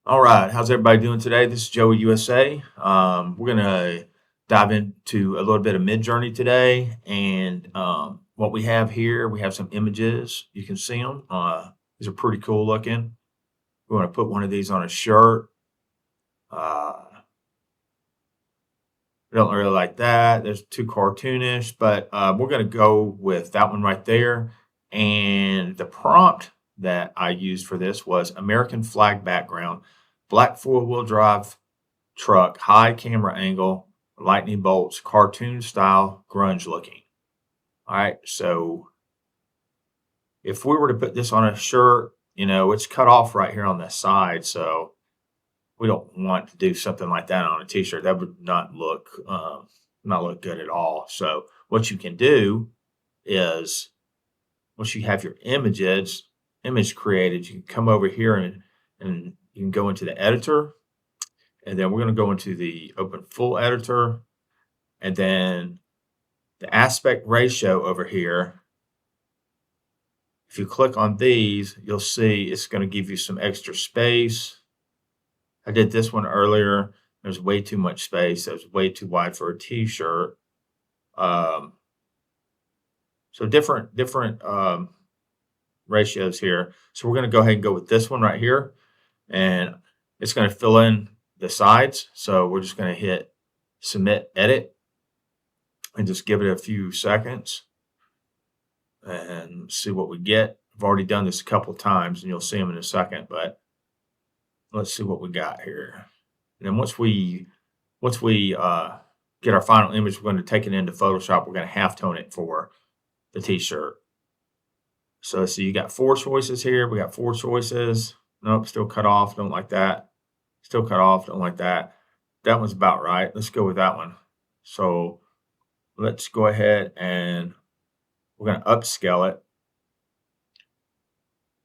All right, how's everybody doing today? This is Joey USA. We're gonna dive into a little bit of Midjourney today, and what we have here, we have some images. You can see them. These are pretty cool looking. We want to put one of these on a shirt. I don't really like that. There's too cartoonish, but we're gonna go with that one right there. And the prompt that I used for this was American flag background, black four-wheel drive truck, high camera angle, lightning bolts, cartoon style, grunge looking. All right. So if we were to put this on a shirt, it's cut off right here on the side. So we don't want to do something like that on a t-shirt. That would not look good at all. So what you can do is once you have your image created, you can come over here and you can go into the editor. And then we're going to go into the open full editor. And then the aspect ratio over here, if you click on these, you'll see it's going to give you some extra space. I did this one earlier. There's way too much space. That was way too wide for a t-shirt. So different ratios here. So we're going to go ahead and go with this one right here. And it's going to fill in the sides. So we're just going to hit submit edit and just give it a few seconds and see what we get. I've already done this a couple of times and you'll see them in a second, but let's see what we got here. And then once we get our final image, we're going to take it into Photoshop. We're going to halftone it for the t-shirt. So you got 4 choices here. We got 4 choices. Nope, still cut off. Don't like that. Still cut off. Don't like that. That one's about right. Let's go with that one. So let's go ahead and we're going to upscale it.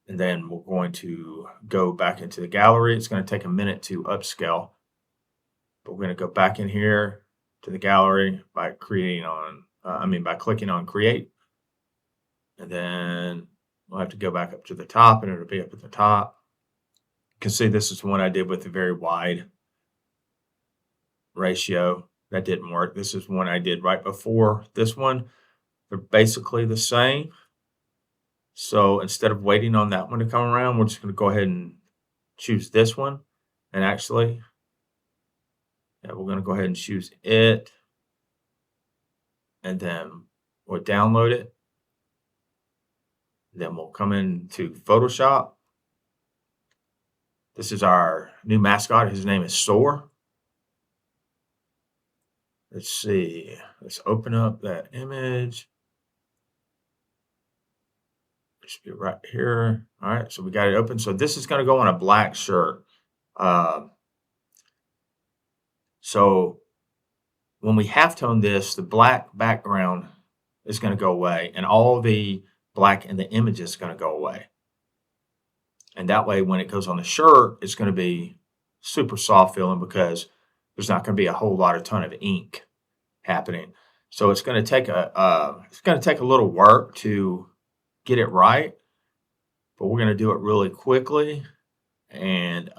And then we're going to go back into the gallery. It's going to take a minute to upscale. But we're going to go back in here to the gallery by clicking on create. And then we'll have to go back up to the top and it'll be up at the top. You can see this is the one I did with a very wide ratio. That didn't work. This is one I did right before this one. They're basically the same. So instead of waiting on that one to come around, we're just going to go ahead and choose this one. And actually, we're going to go ahead and choose it. And then we'll download it. Then we'll come into Photoshop. This is our new mascot. His name is Soar. Let's see. Let's open up that image. It should be right here. All right, so we got it open. So this is going to go on a black shirt. So when we halftone this, the black background is going to go away, and all the black in the image is going to go away. And that way, when it goes on the shirt, it's going to be super soft feeling because there's not going to be a whole ton of ink happening. So it's going to take a little work to get it right, but we're going to do it really quickly and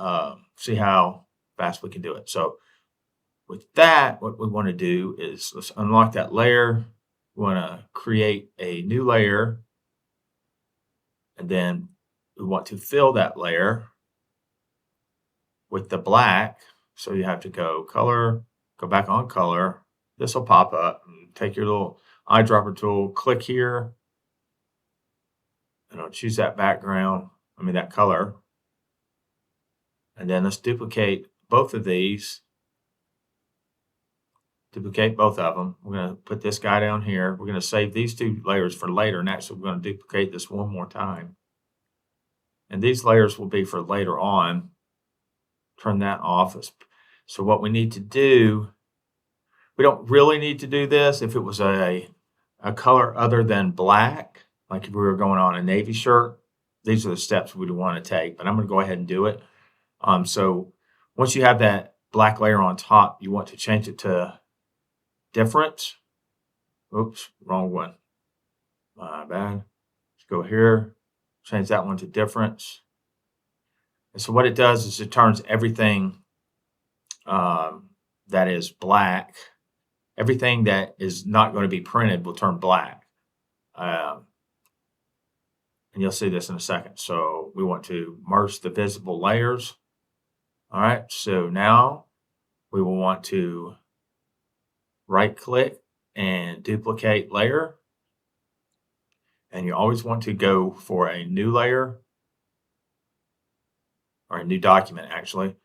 see how fast we can do it. So with that, what we want to do is let's unlock that layer. We want to create a new layer, and then we want to fill that layer with the black. So you have to go color, go back on color. This will pop up. And take your little eyedropper tool, click here, and I'll choose that background, that color. And then let's duplicate both of these. Duplicate both of them. We're going to put this guy down here. We're going to save these 2 layers for later. And actually, we're going to duplicate this one more time. And these layers will be for later on. Turn that off. So what we need to do, we don't really need to do this if it was a color other than black, like if we were going on a navy shirt. These are the steps we'd want to take, but I'm going to go ahead and do it. So once you have that black layer on top, you want to change it to difference. Oops, wrong one. My bad. Let's go here, change that one to difference. And so what it does is it turns everything that is black, everything that is not going to be printed will turn black. And you'll see this in a second. So we want to merge the visible layers. All right, so now we will want to right click and duplicate layer. And you always want to go for a new layer or a new document actually.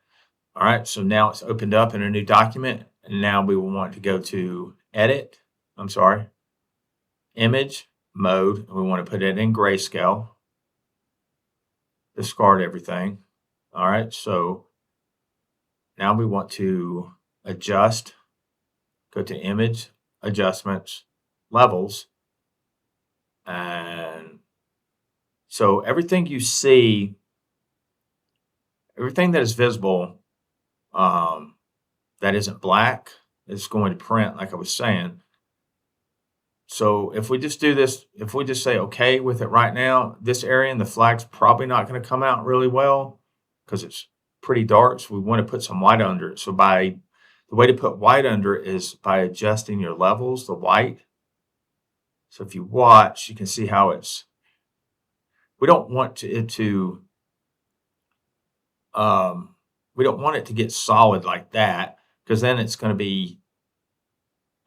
All right, so now it's opened up in a new document. And now we will want to go to image mode. And we want to put it in grayscale. Discard everything. All right, so now we want to adjust, go to image, adjustments, levels. And so everything you see, everything that is visible that isn't black is going to print, like I was saying. So if we just do this, if we just say okay with it right now, this area and the flag's probably not going to come out really well because it's pretty dark. So we want to put some white under it. So the way to put white under it is by adjusting your levels, the white. So if you watch, you can see how we don't want we don't want it to get solid like that because then it's going to be,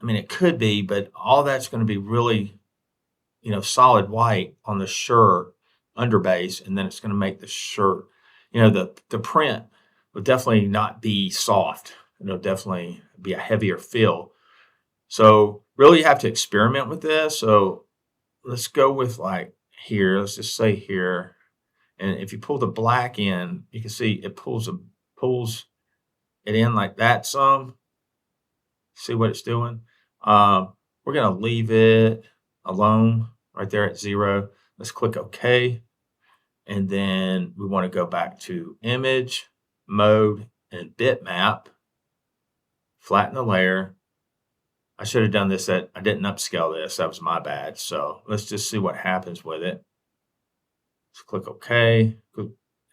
I mean, it could be, but all that's going to be really, solid white on the shirt underbase, and then it's going to make the shirt, the print will definitely not be soft. It'll definitely be a heavier feel. So really you have to experiment with this. So let's go with like here, let's just say here. And if you pull the black in, you can see it pulls it in like that some. See what it's doing? We're going to leave it alone right there at 0. Let's click OK. And then we want to go back to image, mode, and bitmap. Flatten the layer. I should have done this I didn't upscale this. That was my bad. So let's just see what happens with it. Let's click OK.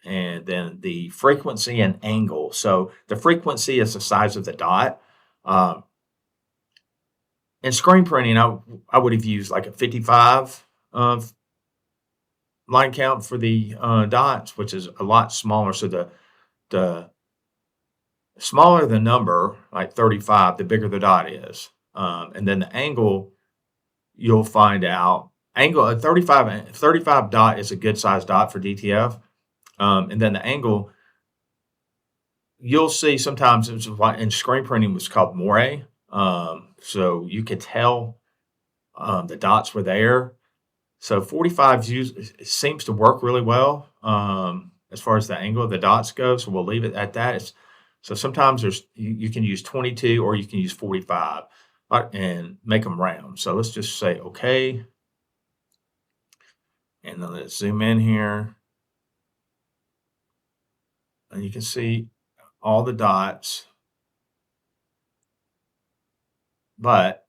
And then the frequency and angle. So the frequency is the size of the dot. In screen printing, I would have used like a 55 line count for the dots, which is a lot smaller. So the smaller the number, like 35, the bigger the dot is. And then the angle, you'll find out. A 35 dot is a good size dot for DTF. And then the angle, you'll see sometimes it's in screen printing was called moire. So you could tell the dots were there. So 45 seems to work really well as far as the angle of the dots go. So we'll leave it at that. So sometimes you can use 22 or you can use 45 and make them round. So let's just say okay. And then let's zoom in here. And you can see all the dots. But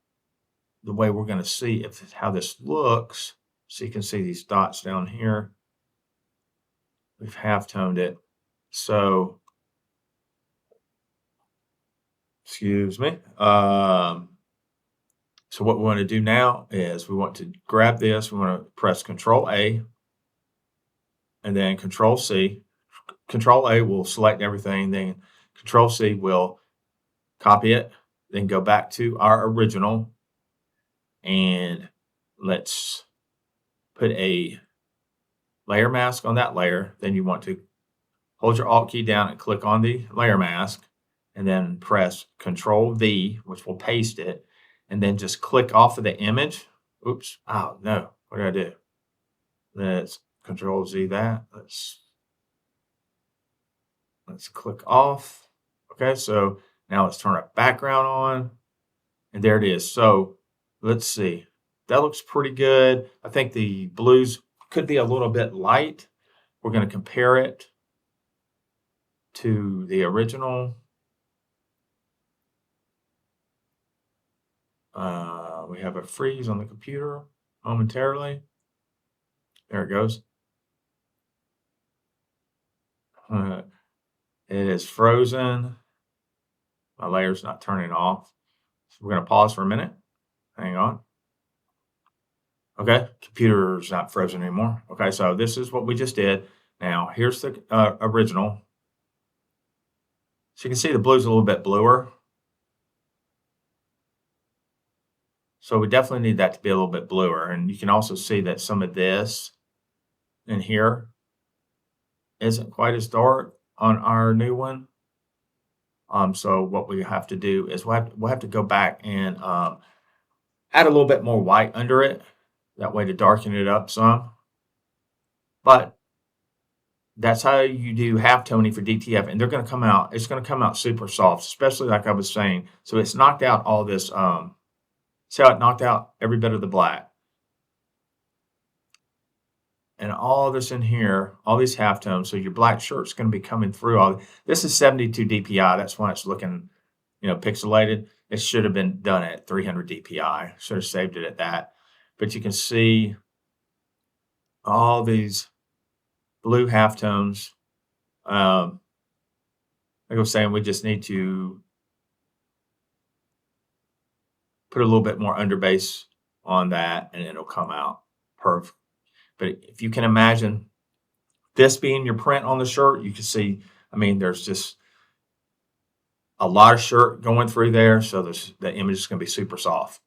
the way we're going to see how this looks, so you can see these dots down here. We've half-toned it. So, excuse me. So what we want to do now is we want to grab this. We want to press Control A and then Control C. Control A will select everything. Then Control C will copy it. Then go back to our original. And let's put a layer mask on that layer. Then you want to hold your Alt key down and click on the layer mask. And then press Control V, which will paste it. And then just click off of the image. Oops. Oh, no. What did I do? Let's Control Z that. Let's click off. Okay, so now let's turn our background on. And there it is. So let's see. That looks pretty good. I think the blues could be a little bit light. We're going to compare it to the original. We have a freeze on the computer momentarily. There it goes. It is frozen. My layer's not turning off. So we're going to pause for a minute. Hang on. Okay, computer's not frozen anymore. Okay, so this is what we just did. Now, here's the original. So you can see the blue's a little bit bluer. So we definitely need that to be a little bit bluer. And you can also see that some of this in here isn't quite as dark on our new one. So what we have to do is we'll have to go back and add a little bit more white under it. That way to darken it up some. But that's how you do halftoning for DTF, and they're going to come out. It's going to come out super soft, especially like I was saying. So it's knocked out all this. See how it knocked out every bit of the black, and all this in here, all these halftones. So your black shirt's going to be coming through. All this is 72 DPI. That's why it's looking, pixelated. It should have been done at 300 DPI. Should have saved it at that. But you can see all these blue halftones. Like I was saying, we just need to put a little bit more underbase on that, and it'll come out perfect. But if you can imagine this being your print on the shirt, you can see, there's just a lot of shirt going through there. So the image is going to be super soft.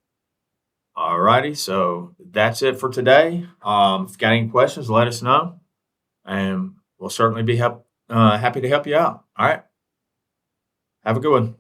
All righty. So that's it for today. If you got any questions, let us know, and we'll certainly be happy to help you out. All right. Have a good one.